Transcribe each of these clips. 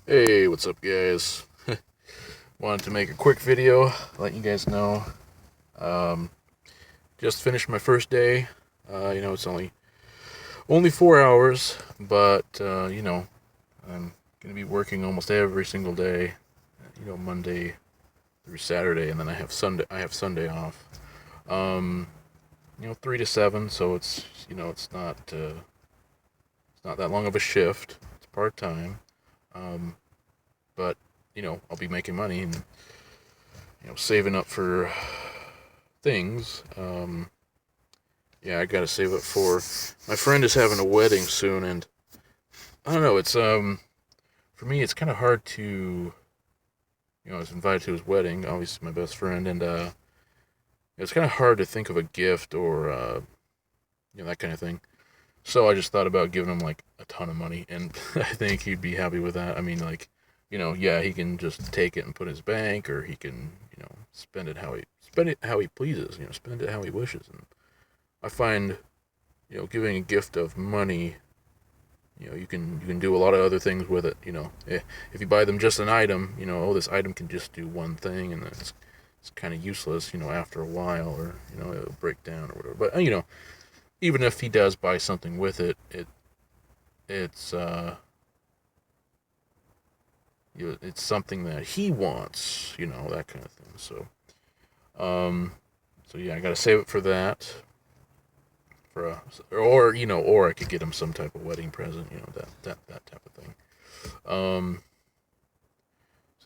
Hey, what's up, guys? Wanted to make a quick video, let you guys know. Um, just finished my first day. It's only 4 hours, but I'm gonna be working almost every single day. Monday through Saturday, and then I have Sunday. I have Sunday off. Um, 3 to 7, so it's not that long of a shift. It's part time. Um, but I'll be making money and saving up for things. Yeah, I gotta save up for. My friend is having a wedding soon, and I don't know. It's for me, it's kind of hard to. I was invited to his wedding. Obviously, my best friend, and it's kind of hard to think of a gift or that kind of thing. So I just thought about giving him like a ton of money, and I think he'd be happy with that. I mean, like, yeah, he can just take it and put in his bank, or he can, spend it how he pleases. Spend it how he wishes. And I find, giving a gift of money, you can do a lot of other things with it. If you buy them just an item, this item can just do one thing, and it's kind of useless, after a while, or it'll break down or whatever. But even if he does buy something with it, it's it's something that he wants, that kind of thing. Um, so yeah, I gotta save it for that. For or I could get him some type of wedding present, that type of thing. Um,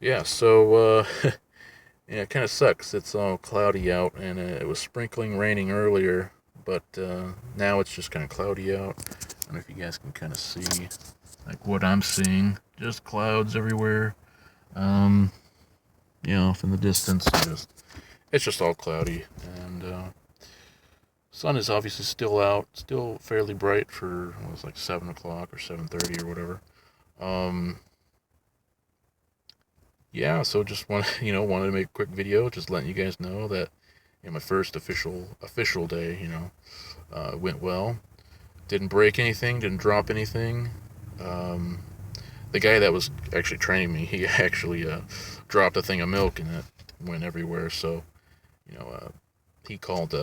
yeah, it kind of sucks. It's all cloudy out, and it was sprinkling, raining earlier, but now it's just kind of cloudy out. I don't know if you guys can kind of see like what I'm seeing. Just clouds everywhere. Um, off in the distance, it's just all cloudy, and sun is obviously still out, still fairly bright for what was like 7 o'clock or 7:30 or whatever. Um, yeah, so just wanted to make a quick video, just letting you guys know that my first official day, went well. Didn't break anything, didn't drop anything. Um, the guy that was actually training me, he actually dropped a thing of milk and it went everywhere. So you know, uh, he called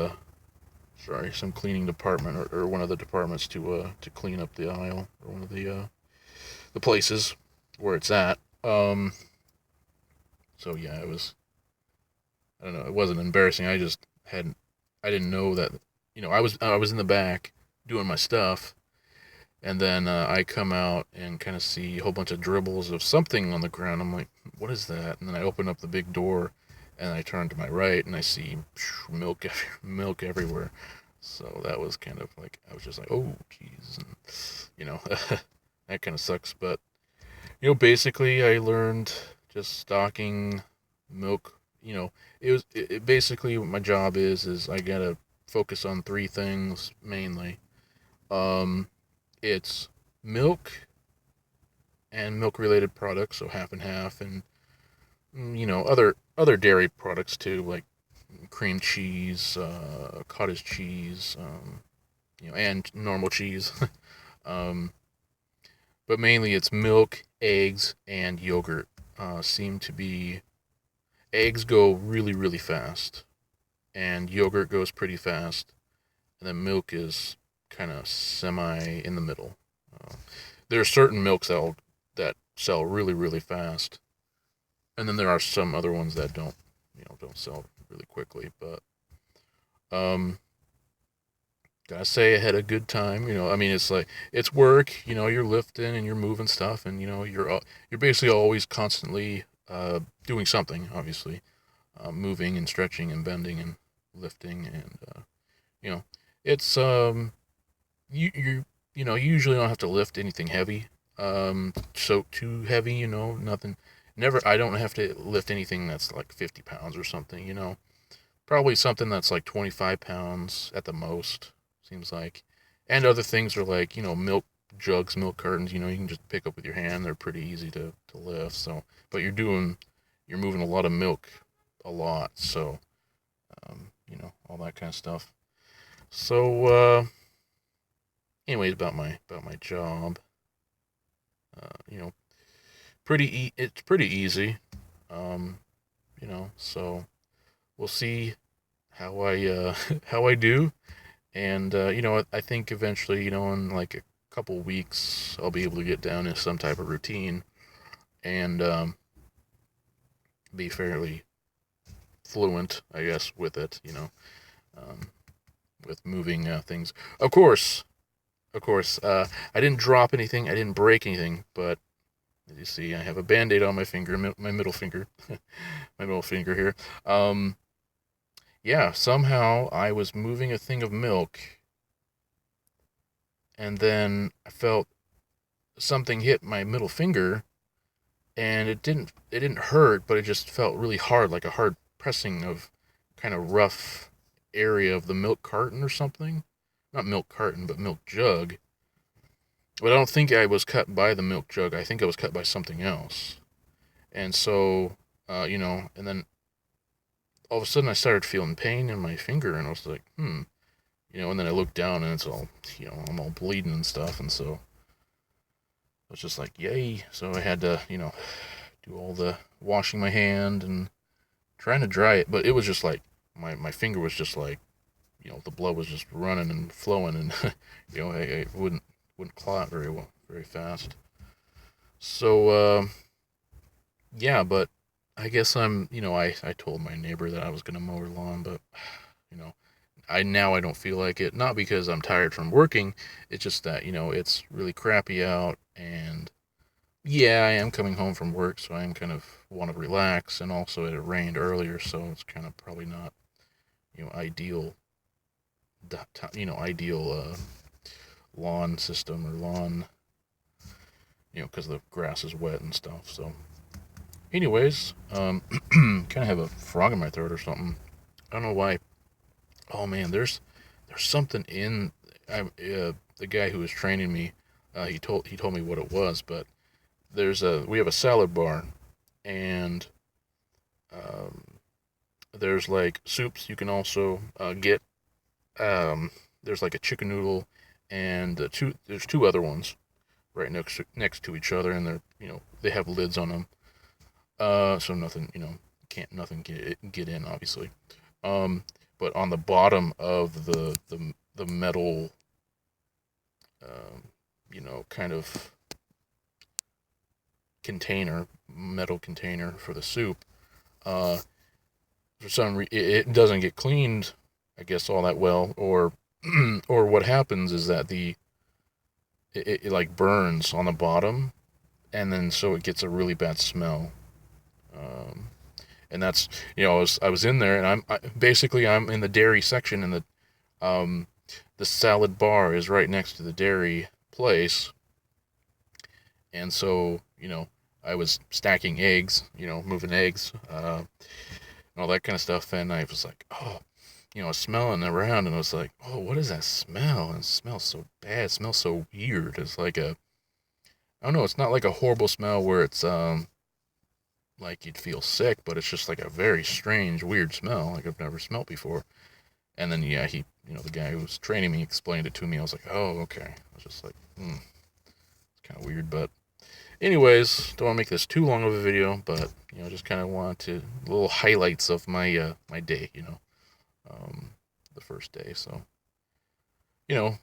some cleaning department or one of the departments to clean up the aisle or one of the places where it's at. So yeah, it was. I don't know. It wasn't embarrassing. I didn't know that. I was in the back doing my stuff, and then I come out and kind of see a whole bunch of dribbles of something on the ground. I'm like, what is that? And then I open up the big door, and I turn to my right, and I see milk, milk everywhere. So that was kind of like I was just like, oh, jeez, and you know, that kind of sucks. But basically, I learned just stocking milk. Basically what my job is I gotta focus on three things mainly. Um, it's milk and milk related products, so half and half, and other dairy products too, like cream cheese, cottage cheese, and normal cheese. um, but mainly it's milk, eggs, and yogurt. Seem to be eggs go really really fast, and yogurt goes pretty fast, and then milk is kind of semi in the middle. Uh, there are certain milks that sell really really fast, and then there are some other ones that don't sell really quickly. But um, gotta say I had a good time. I mean, it's like it's work. You're lifting and you're moving stuff, and you're basically always constantly doing something. Obviously, moving and stretching and bending and lifting, and you know, it's you usually don't have to lift anything heavy. So too heavy, nothing. Never. I don't have to lift anything that's like 50 pounds or something. Probably something that's like 25 pounds at the most. Seems like, and other things are like milk jugs, milk cartons. You can just pick up with your hand. They're pretty easy to lift. So, but you're moving a lot of milk, a lot. So, all that kind of stuff. So, anyways, about my job. Uh, you know, it's pretty easy. Um, so we'll see how I how I do, and I think eventually, in like a couple weeks, I'll be able to get down to some type of routine and be fairly fluent, I guess, with it. Um, with moving things. Of course, I didn't drop anything. I didn't break anything, but as you see, I have a band-aid on my finger, my middle finger, my middle finger here. Um, yeah, somehow I was moving a thing of milk, and then I felt something hit my middle finger, and it didn't hurt, but it just felt really hard, like a hard pressing of kind of rough area of the milk carton or something. Not milk carton, but milk jug. But I don't think I was cut by the milk jug. I think I was cut by something else. And so, and then all of a sudden I started feeling pain in my finger, and I was like, and then I looked down and it's all, I'm all bleeding and stuff, and so I was just like, yay. So I had to, do all the washing my hand and trying to dry it, but it was just like, my finger was just like, the blood was just running and flowing, and, it wouldn't clot very well, very fast. So, yeah, but I guess I told my neighbor that I was going to mow her lawn, but, you know, I don't feel like it. Not because I'm tired from working. It's just that, it's really crappy out, and yeah, I am coming home from work, so I am kind of want to relax, and also it rained earlier, so it's kind of probably not, ideal, ideal lawn system or lawn, because the grass is wet and stuff. So, anyways, kind of have a frog in my throat or something. I don't know why. Oh man, there's something in. The guy who was training me, he told me what it was, but we have a salad bar, and um, there's like soups you can also get. Um, there's like a chicken noodle, and there's two other ones right next to each other, and they have lids on them. So nothing, can't nothing get in, obviously. Um, but on the bottom of the metal, um, kind of metal container for the soup, uh, for some reason it doesn't get cleaned, I guess, all that well, or or what happens is that it like burns on the bottom, and then so it gets a really bad smell. Um, and that's I was in there, and basically I'm in the dairy section, and um the salad bar is right next to the dairy place, and so I was stacking eggs, moving eggs, and all that kind of stuff, and I was like, oh, I was smelling around, and I was like, oh, what is that smell? And it smells so bad, it smells so weird. It's like I don't know, it's not like a horrible smell where it's like you'd feel sick, but it's just like a very strange, weird smell, like I've never smelled before. And then yeah, the guy who was training me explained it to me. I was like, oh, okay. I was just like, it's kind of weird, but anyways, don't want to make this too long of a video, but just kind of want to little highlights of my day, um, the first day. So the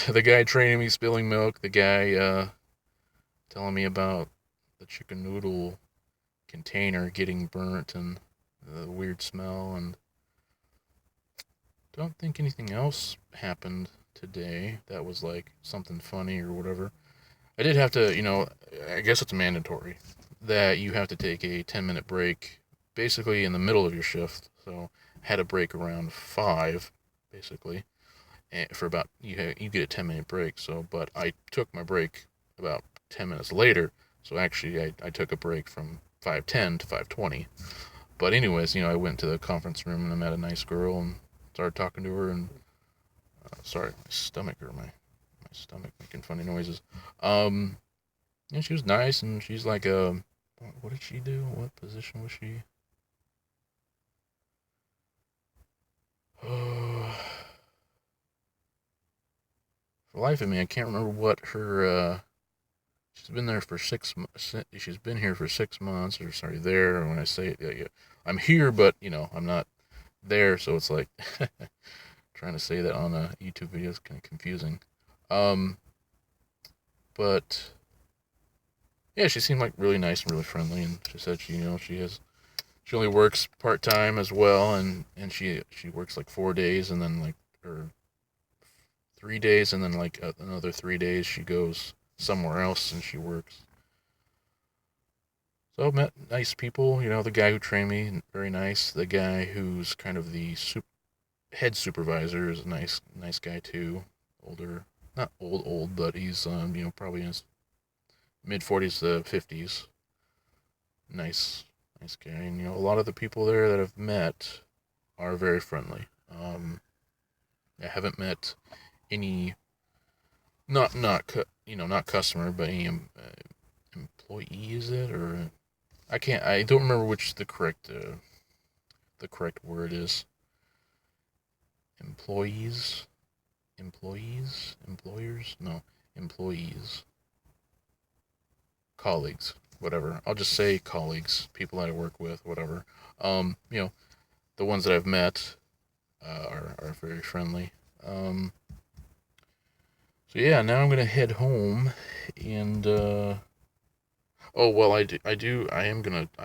the guy training me spilling milk, the guy telling me about the chicken noodle container getting burnt and the weird smell, and don't think anything else happened today that was like something funny or whatever. I did have to, I guess it's mandatory that you have to take a 10-minute break basically in the middle of your shift. So I had a break around 5 basically, and for about you get a 10-minute break. So but I took my break about 10 minutes later. So actually I took a break from 5:10 to 5:20. But anyways, I went to the conference room and I met a nice girl and started talking to her, and sorry, my stomach or my stomach making funny noises. Um, and she was nice, and she's like, what did she do? What position was she? Oh, for the life of me, I can't remember what her. she's been there for 6 months. She's been here for 6 months, or sorry, there. When I say I'm here, but I'm not there, so it's like trying to say that on a YouTube video is kind of confusing. Um, but yeah, she seemed like really nice and really friendly, and she said she only works part time as well, and she works like 4 days, and then like or 3 days, and then like another 3 days she goes somewhere else and she works. So I met nice people. The guy who trained me, very nice. The guy who's kind of the head supervisor is a nice guy too. Older, not old, but he's probably in his mid 40s to 50s. Nice guy. And a lot of the people there that I've met are very friendly. I haven't met any, not customer, but any employee, is it? Or I don't remember which the correct word is. Employees, employers, no, employees, colleagues, whatever. I'll just say colleagues, people that I work with, whatever. Um, you know, the ones that I've met are very friendly. Um, so yeah, now I'm gonna head home, and oh well, I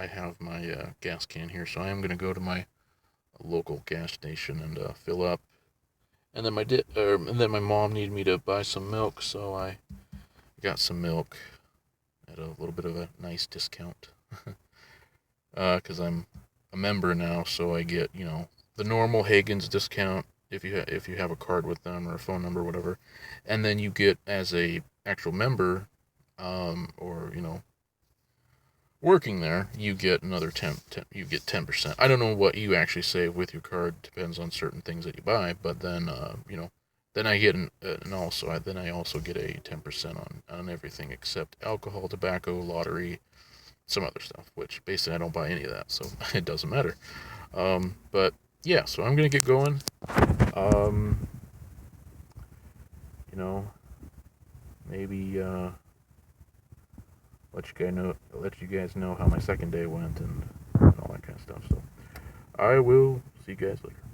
have my gas can here, so I am gonna go to my local gas station and fill up. And then my mom needed me to buy some milk, so I got some milk at a little bit of a nice discount. Because I'm a member now, so I get the normal Hagen's discount if you have a card with them or a phone number or whatever, and then you get as a actual member, or working there, you get another 10, you get 10%. I don't know what you actually save with your card, depends on certain things that you buy, but then then I get then I also get a 10% on everything except alcohol, tobacco, lottery, some other stuff, which basically I don't buy any of that, so it doesn't matter. But yeah, so I'm gonna get going. Um, you know, maybe let you guys know how my second day went and all that kind of stuff. So I will see you guys later.